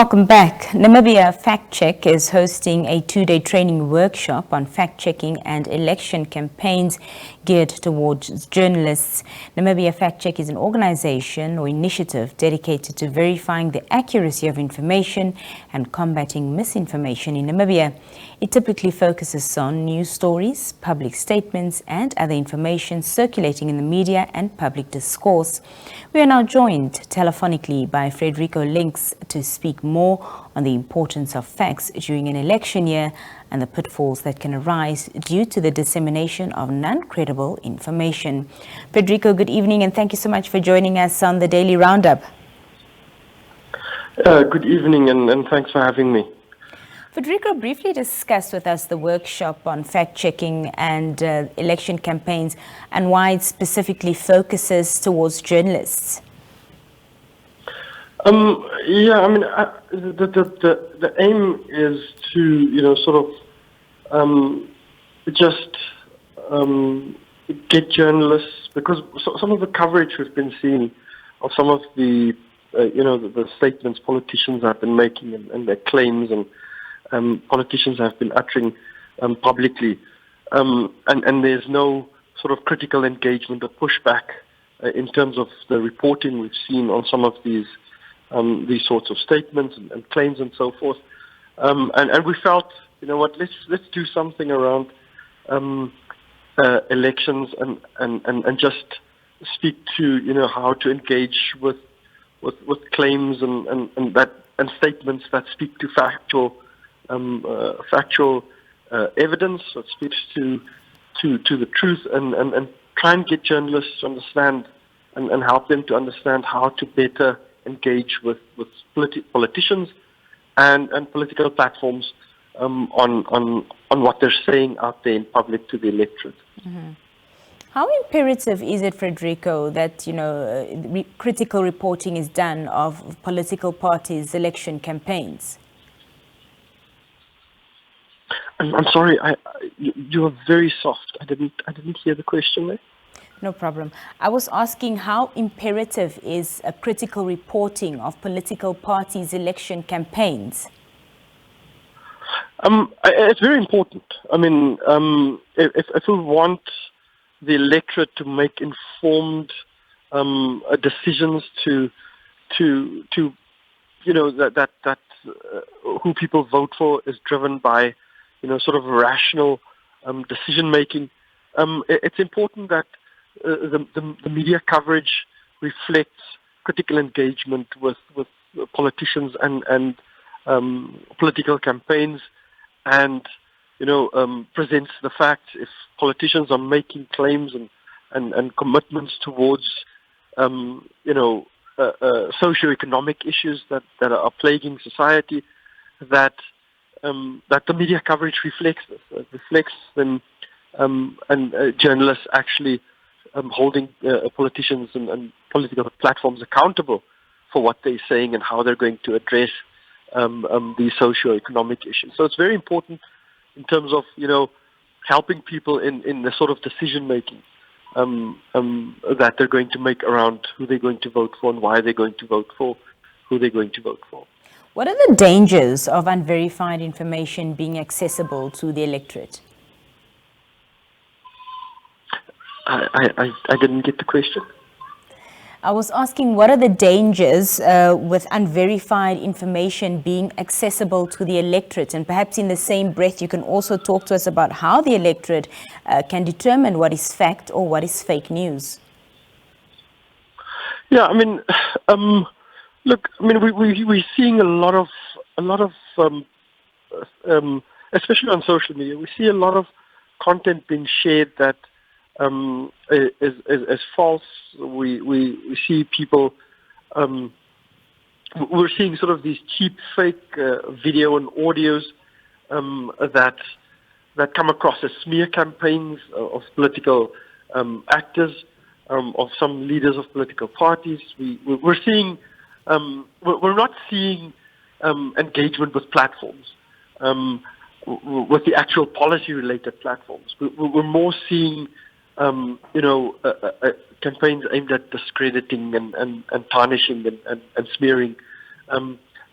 Welcome back. Namibia Fact Check is hosting a two-day training workshop on fact-checking and election campaigns geared towards journalists. Namibia Fact Check is an organization or initiative dedicated to verifying the accuracy of information and combating misinformation in Namibia. It typically focuses on news stories, public statements, and other information circulating in the media and public discourse. We are now joined telephonically by Frederico Links to speak more on the importance of facts during an election year and the pitfalls that can arise due to the dissemination of non-credible information. Frederico, good evening, and thank you so much for joining us on the Daily Roundup. Good evening, and thanks for having me. Frederico, briefly discuss with us the workshop on fact-checking and election campaigns and why it specifically focuses towards journalists. The aim is to, get journalists, because some of the coverage we've been seeing of some of the, the statements politicians have been making and their claims and politicians have been uttering publicly, and there's no sort of critical engagement or pushback in terms of the reporting we've seen on some of these sorts of statements and claims and so forth. And we felt, let's do something around elections and just speak to how to engage with claims and statements that speak to factual evidence that speaks to the truth, and try and get journalists to understand and help them to understand how to better engage with politicians and political platforms on what they're saying out there in public to the electorate. Mm-hmm. How imperative is it, Frederico, that critical reporting is done of political parties' election campaigns? I'm sorry, you are very soft. I didn't hear the question there. No problem. I was asking how imperative is a critical reporting of political parties' election campaigns? It's very important. I mean, if we want the electorate to make informed decisions to that who people vote for is driven by sort of rational decision making, it's important that the media coverage reflects critical engagement with politicians and political campaigns, and presents the fact if politicians are making claims and commitments towards socioeconomic issues that are plaguing society, that the media coverage reflects this. It reflects them, and journalists actually holding politicians and political platforms accountable for what they're saying and how they're going to address these socio-economic issues. So it's very important in terms of helping people in the sort of decision making that they're going to make around who they're going to vote for and why they're going to vote for who they're going to vote for. What are the dangers of unverified information being accessible to the electorate? I didn't get the question. I was asking, what are the dangers with unverified information being accessible to the electorate? And perhaps in the same breath, you can also talk to us about how the electorate can determine what is fact or what is fake news. Yeah, I mean, we're seeing a lot of, especially on social media, we see a lot of content being shared that is false. We see people, we're seeing sort of these cheap fake video and audios that come across as smear campaigns of political actors, of some leaders of political parties. We're seeing, we're not seeing engagement with platforms, with the actual policy-related platforms. We're more seeing campaigns aimed at discrediting and tarnishing and smearing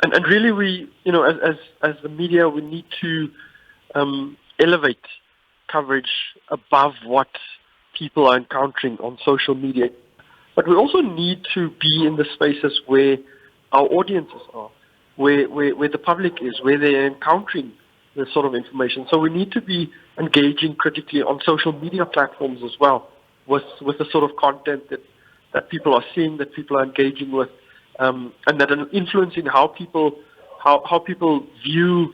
And really, we, as the media, we need to elevate coverage above what people are encountering on social media. But we also need to be in the spaces where our audiences are, where the public is, where they're encountering this sort of information. So we need to be engaging critically on social media platforms as well, with the sort of content that people are seeing, that people are engaging with, and that are influencing how people view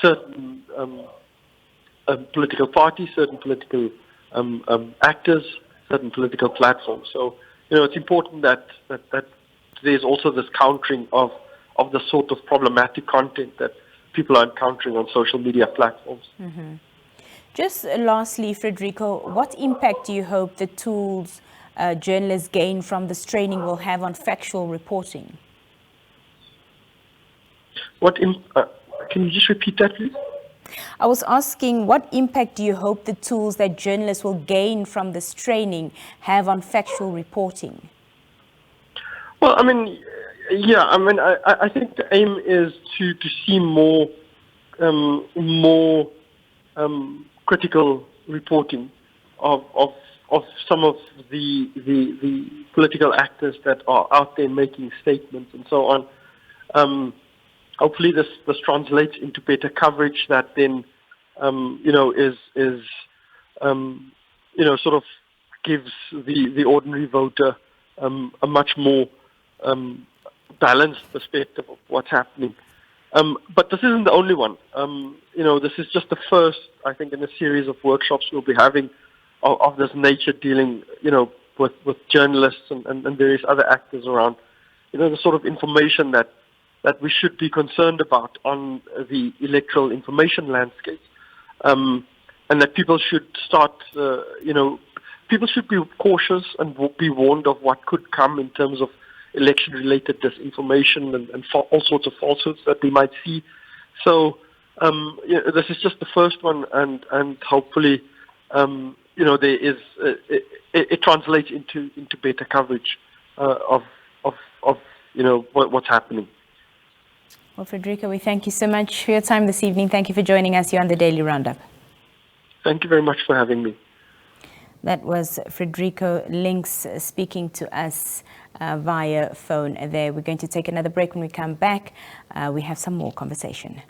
certain political parties, certain political actors, certain political platforms. So it's important that there's also this countering of the sort of problematic content that people are encountering on social media platforms. Mm-hmm. Just lastly, Frederico, what impact do you hope the tools journalists gain from this training will have on factual reporting? Can you just repeat that, please? I was asking, what impact do you hope the tools that journalists will gain from this training have on factual reporting? Well, I think the aim is to see more critical reporting of some of the political actors that are out there making statements and so on. Hopefully, this translates into better coverage that then, sort of gives the ordinary voter a much more balanced perspective of what's happening. But this isn't the only one. This is just the first, I think, in a series of workshops we'll be having of this nature, dealing, with journalists and various other actors around, the sort of information that we should be concerned about on the electoral information landscape, and that people should start, people should be cautious and be warned of what could come in terms of election-related disinformation and all sorts of falsehoods that we might see. So, this is just the first one, and hopefully, there is it translates into better coverage of what's happening. Well, Frederico, we thank you so much for your time this evening. Thank you for joining us here on the Daily Roundup. Thank you very much for having me. That was Frederico Links speaking to us via phone there. We're going to take another break. When we come back, we have some more conversation.